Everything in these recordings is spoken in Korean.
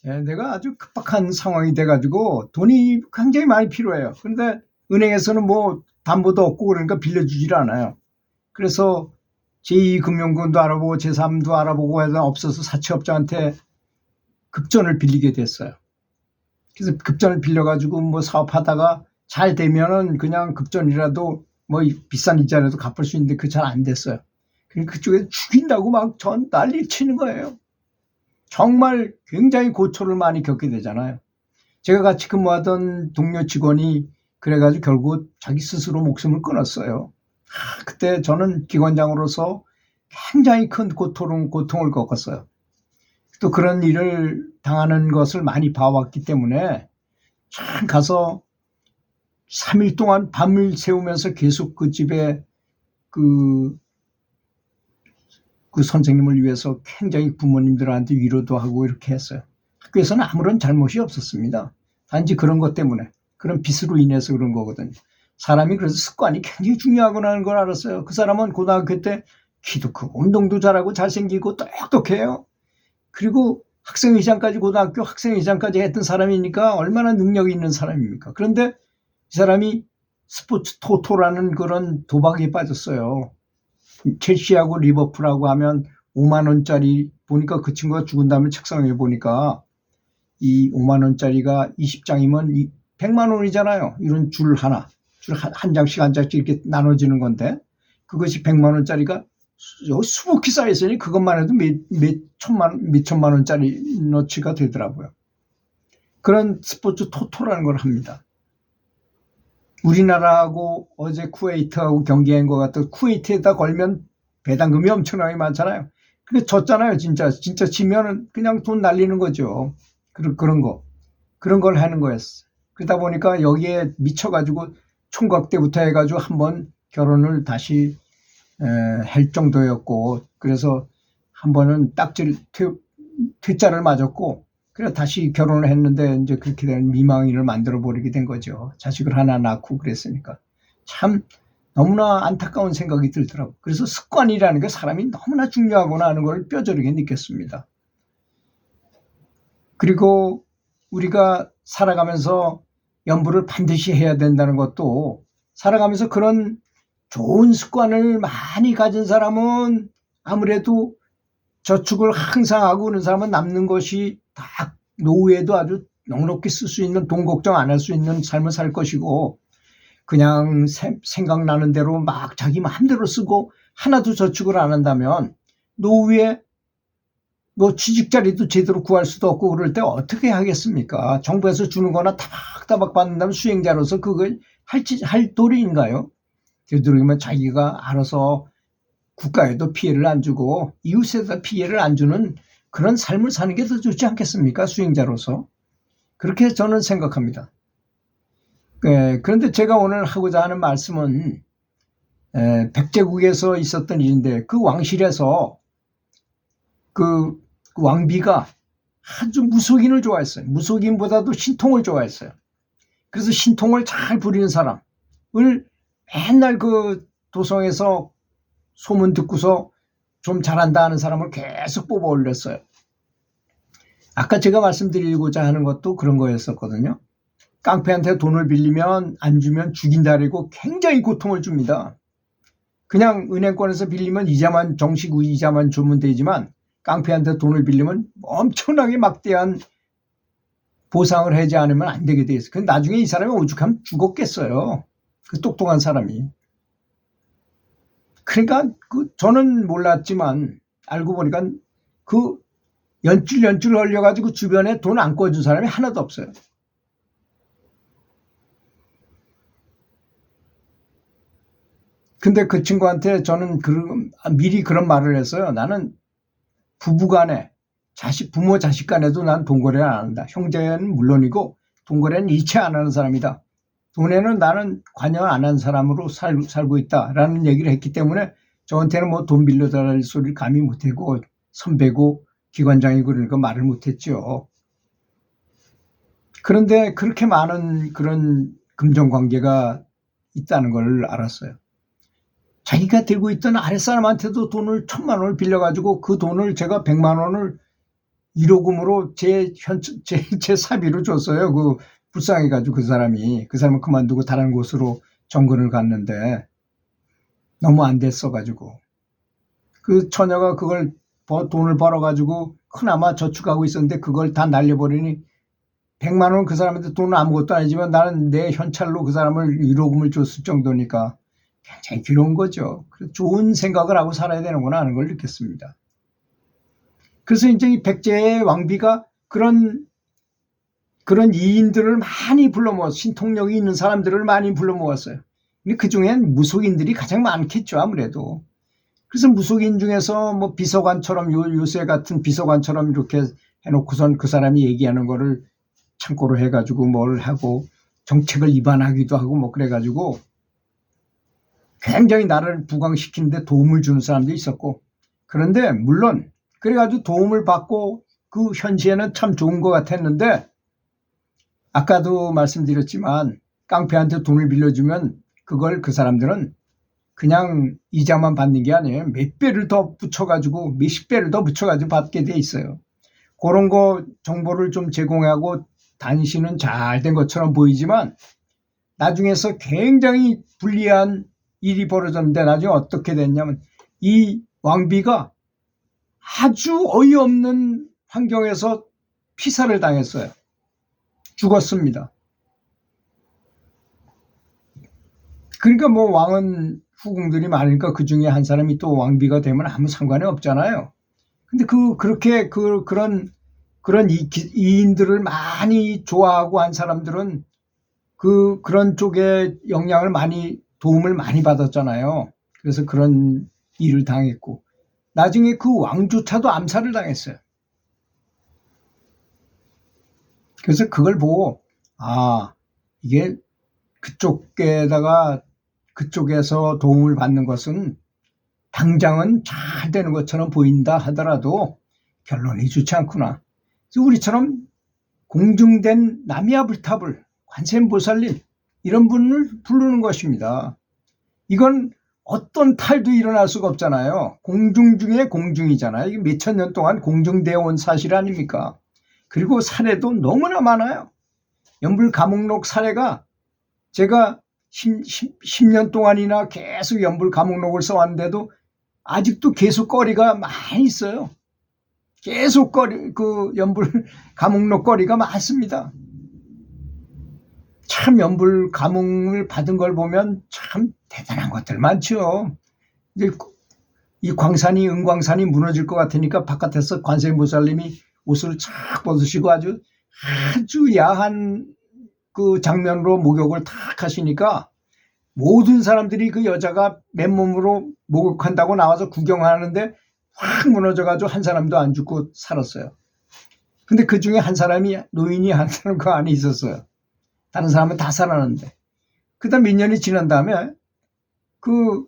내가 아주 급박한 상황이 돼가지고 돈이 굉장히 많이 필요해요. 그런데 은행에서는 뭐 담보도 없고 그러니까 빌려주질 않아요. 그래서 제2금융권도 알아보고 제3도 알아보고 해서 없어서 사채업자한테 급전을 빌리게 됐어요. 그래서 급전을 빌려가지고 뭐 사업하다가 잘 되면은 그냥 급전이라도 뭐 비싼 이자라도 갚을 수 있는데 그 잘 안 됐어요. 그러니까 그쪽에 죽인다고 막 전 난리 치는 거예요. 정말 굉장히 고초를 많이 겪게 되잖아요. 제가 같이 근무하던 동료 직원이 그래가지고 결국 자기 스스로 목숨을 끊었어요. 그때 저는 기관장으로서 굉장히 큰 고통을 겪었어요. 또 그런 일을 당하는 것을 많이 봐왔기 때문에 참 가서 3일 동안 밤을 새우면서 계속 그 집에 그 선생님을 위해서 굉장히 부모님들한테 위로도 하고 이렇게 했어요. 학교에서는 아무런 잘못이 없었습니다. 단지 그런 것 때문에, 그런 빚으로 인해서 그런 거거든요. 사람이 그래서 습관이 굉장히 중요하구나 하는 걸 알았어요. 그 사람은 고등학교 때 키도 크고 운동도 잘하고 잘생기고 똑똑해요. 그리고 학생회장까지, 고등학교 학생회장까지 했던 사람이니까 얼마나 능력이 있는 사람입니까? 그런데 이 사람이 스포츠 토토라는 그런 도박에 빠졌어요. 첼시하고 리버풀하고 하면 5만 원짜리, 보니까 그 친구가 죽은 다음에 책상 위에 보니까 이 5만 원짜리가 20장이면 100만 원이잖아요. 이런 줄 한 장씩 한 장씩 이렇게 나눠지는 건데, 그것이 100만 원짜리가 수북히 쌓여있으니 그것만 해도 몇 천만 원짜리 너치가 되더라고요. 그런 스포츠 토토라는 걸 합니다. 우리나라하고 어제 쿠웨이트하고 경기한 것 같아. 쿠웨이트에다 걸면 배당금이 엄청나게 많잖아요. 근데 졌잖아요. 진짜 지면은 그냥 돈 날리는 거죠. 그런 걸 하는 거였어. 그러다 보니까 여기에 미쳐가지고 총각 때부터 해가지고 한번 결혼을 다시 할 정도였고, 그래서 한 번은 딱질 퇴짜를 맞았고, 그래 다시 결혼을 했는데 이제 그렇게 된 미망인을 만들어 버리게 된 거죠. 자식을 하나 낳고 그랬으니까. 참 너무나 안타까운 생각이 들더라고요. 그래서 습관이라는 게 사람이 너무나 중요하구나 하는 걸 뼈저리게 느꼈습니다. 그리고 우리가 살아가면서 연부를 반드시 해야 된다는 것도, 살아가면서 그런 좋은 습관을 많이 가진 사람은 아무래도 저축을 항상 하고 그런 사람은 남는 것이 다 노후에도 아주 넉넉히 쓸 수 있는, 돈 걱정 안 할 수 있는 삶을 살 것이고, 그냥 생각나는 대로 막 자기 마음대로 쓰고 하나도 저축을 안 한다면 노후에 뭐 취직 자리도 제대로 구할 수도 없고 그럴 때 어떻게 하겠습니까? 정부에서 주는 거나 타박타박 받는다면 수행자로서 그걸 할 도리인가요? 되도록이면 자기가 알아서 국가에도 피해를 안 주고 이웃에도 피해를 안 주는 그런 삶을 사는 게 더 좋지 않겠습니까? 수행자로서. 그렇게 저는 생각합니다. 그런데 제가 오늘 하고자 하는 말씀은 백제국에서 있었던 일인데, 그 왕실에서 그 왕비가 아주 무속인을 좋아했어요. 무속인보다도 신통을 좋아했어요. 그래서 신통을 잘 부리는 사람을 맨날 그 도성에서 소문 듣고서 좀 잘한다 하는 사람을 계속 뽑아 올렸어요. 아까 제가 말씀드리고자 하는 것도 그런 거였었거든요. 깡패한테 돈을 빌리면 안 주면 죽인다라고 굉장히 고통을 줍니다. 그냥 은행권에서 빌리면 정식 이자만 주면 되지만 깡패한테 돈을 빌리면 엄청나게 막대한 보상을 하지 않으면 안 되게 돼 있어요. 근데 나중에 이 사람이 오죽하면 죽었겠어요. 그 똑똑한 사람이. 그러니까 저는 몰랐지만 알고 보니까 그 연줄 흘려가지고 주변에 돈 안 꿔준 사람이 하나도 없어요. 근데 그 친구한테 저는 미리 그런 말을 했어요. 나는 부부간에, 부모 자식 간에도 난 돈거래를 안 한다. 형제는 물론이고 돈거래는 일체 안 하는 사람이다. 돈에는 나는 관여 안 한 사람으로 살고 있다라는 얘기를 했기 때문에 저한테는 뭐 돈 빌려달라는 소리를 감히 못하고, 선배고 기관장이고 그러니까 말을 못했죠. 그런데 그렇게 많은 그런 금전관계가 있다는 걸 알았어요. 자기가 들고 있던 아랫사람한테도 돈을 1,000만 원을 빌려가지고 그 돈을 제가 100만 원을 1호금으로 제 사비로 줬어요. 그 불쌍해가지고 그 사람은 그만두고 다른 곳으로 정근을 갔는데 너무 안 됐어가지고 그 처녀가 그걸 돈을 벌어가지고 그나마 저축하고 있었는데 그걸 다 날려버리니 100만 원 그 사람한테 돈은 아무것도 아니지만 나는 내 현찰로 그 사람을 1호금을 줬을 정도니까 굉장히 괴로운 거죠. 좋은 생각을 하고 살아야 되는구나 하는 걸 느꼈습니다. 그래서 이제 이 백제의 왕비가 그런 이인들을 많이 불러 모았어요. 신통력이 있는 사람들을 많이 불러 모았어요. 근데 그 중엔 무속인들이 가장 많겠죠, 아무래도. 그래서 무속인 중에서 뭐 비서관처럼 요새 같은 비서관처럼 이렇게 해놓고선 그 사람이 얘기하는 거를 참고로 해가지고 뭘 하고 정책을 위반하기도 하고 뭐 그래가지고 굉장히 나를 부강시키는데 도움을 주는 사람도 있었고, 그런데 물론 그래가지고 도움을 받고 그 현시에는 참 좋은 것 같았는데 아까도 말씀드렸지만 깡패한테 돈을 빌려주면 그걸 그 사람들은 그냥 이자만 받는 게 아니에요. 몇 배를 더 붙여가지고 몇십 배를 더 붙여가지고 받게 돼 있어요. 그런 거 정보를 좀 제공하고 다니시는 잘 된 것처럼 보이지만 나중에서 굉장히 불리한 일이 벌어졌는데 나중에 어떻게 됐냐면 이 왕비가 아주 어이없는 환경에서 피살을 당했어요. 죽었습니다. 그러니까 뭐 왕은 후궁들이 많으니까 그 중에 한 사람이 또 왕비가 되면 아무 상관이 없잖아요. 근데 그런 이인들을 많이 좋아하고 한 사람들은 그런 쪽에 도움을 많이 받았잖아요. 그래서 그런 일을 당했고 나중에 그 왕조차도 암살을 당했어요. 그래서 그걸 보고 이게 그쪽에서 도움을 받는 것은 당장은 잘 되는 것처럼 보인다 하더라도 결론이 좋지 않구나. 그래서 우리처럼 공중된 나미아불탑을 관세음보살님 이런 분을 부르는 것입니다. 이건 어떤 탈도 일어날 수가 없잖아요. 공중 중에 공중이잖아요. 이게 몇천 년 동안 공중되어 온 사실 아닙니까? 그리고 사례도 너무나 많아요. 연불감옥록 사례가 제가 10년 동안이나 계속 연불감옥록을 써왔는데도 아직도 계속 거리가 많이 있어요. 계속 그 연불감옥록 거리가 많습니다. 참 연불감옥을 받은 걸 보면 참 대단한 것들 많죠. 이제 이 은광산이 무너질 것 같으니까 바깥에서 관세음보살님이 옷을 쫙 벗으시고 아주 야한 그 장면으로 목욕을 탁 하시니까 모든 사람들이 그 여자가 맨몸으로 목욕한다고 나와서 구경하는데 확 무너져가지고 한 사람도 안 죽고 살았어요. 근데 그 중에 노인이 한 사람 그 안에 있었어요. 다른 사람은 다 살았는데. 그 다음 몇 년이 지난 다음에 그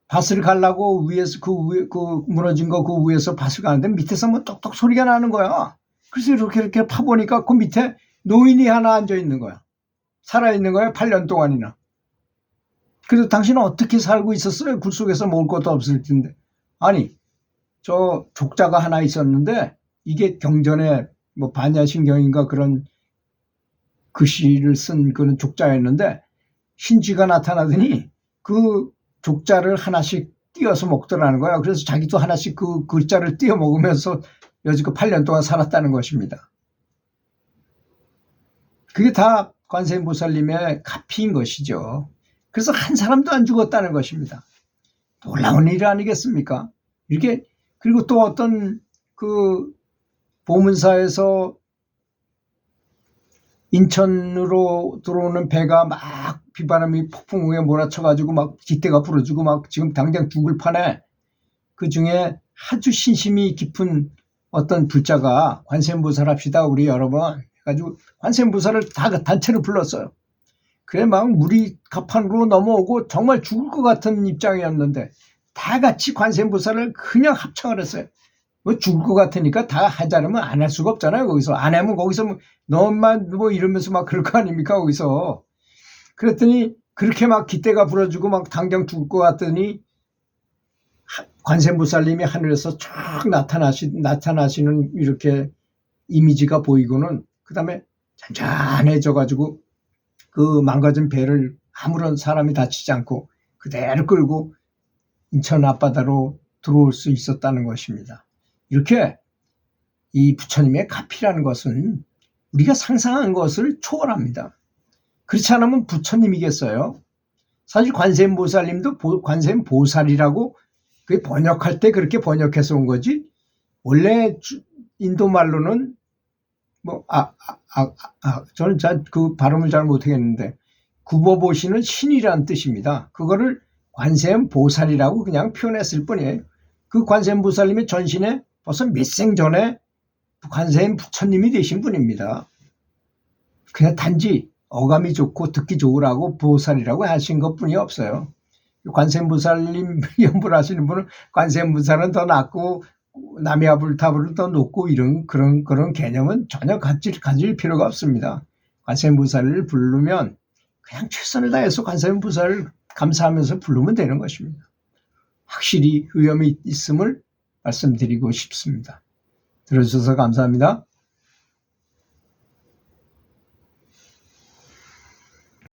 밭을 가려고 그 무너진 거 그 위에서 밭을 가는데 밑에서 뭐 똑똑 소리가 나는 거야. 그래서 이렇게 파보니까 그 밑에 노인이 하나 앉아 있는 거야. 살아있는 거야, 8년 동안이나. 그래서 당신은 어떻게 살고 있었어요? 굴 속에서 먹을 것도 없을 텐데. 아니, 저 족자가 하나 있었는데 이게 경전에 뭐 반야신경인가 그런 글씨를 쓴 그런 족자였는데 신쥐가 나타나더니 그 족자를 하나씩 띄어서 먹더라는 거야. 그래서 자기도 하나씩 그 글자를 띄어 먹으면서 여지껏 8년 동안 살았다는 것입니다. 그게 다 관세음보살님의 가피인 것이죠. 그래서 한 사람도 안 죽었다는 것입니다. 놀라운 일 아니겠습니까? 이렇게 그리고 또 어떤 그 보문사에서 인천으로 들어오는 배가 막 비바람이 폭풍우에 몰아쳐가지고 막 깃대가 부러지고 막 지금 당장 죽을 판에 그 중에 아주 신심이 깊은 어떤 불자가 관세음보살 합시다 우리 여러 번 해가지고 관세음보살을 다 단체로 불렀어요. 그래 막 물이 가판으로 넘어오고 정말 죽을 것 같은 입장이었는데 다 같이 관세음보살을 그냥 합창을 했어요. 뭐 죽을 것 같으니까 다 하자면 안 할 수가 없잖아요. 거기서 안 하면 거기서 뭐 너만 뭐 이러면서 막 그럴 거 아닙니까 거기서. 그랬더니 그렇게 막 깃대가 부러지고 막 당장 죽을 것 같더니 관세음보살님이 하늘에서 쫙 나타나시는 이렇게 이미지가 보이고는 그다음에 잔잔해져 가지고 그 망가진 배를 아무런 사람이 다치지 않고 그대로 끌고 인천 앞바다로 들어올 수 있었다는 것입니다. 이렇게 이 부처님의 가피라는 것은 우리가 상상한 것을 초월합니다. 그렇지 않으면 부처님이겠어요? 사실 관세음보살님도 관세음보살이라고 그 번역할 때 그렇게 번역해서 온 거지, 원래 인도 말로는 저는 그 발음을 잘 못하겠는데 굽어보시는 신이라는 뜻입니다. 그거를 관세음보살이라고 그냥 표현했을 뿐이에요. 그 관세음보살님의 전신에 벌써 몇 생 전에 관세음 부처님이 되신 분입니다. 그냥 단지 어감이 좋고 듣기 좋으라고 보살이라고 하신 것뿐이 없어요. 관세음보살님 연불 하시는 분은 관세음보살은 더 낫고 남야불타불은 더 높고 이런 그런 개념은 전혀 가질 필요가 없습니다. 관세음보살을 부르면 그냥 최선을 다해서 관세음보살을 감사하면서 부르면 되는 것입니다. 확실히 의염이 있음을 말씀드리고 싶습니다. 들어주셔서 감사합니다.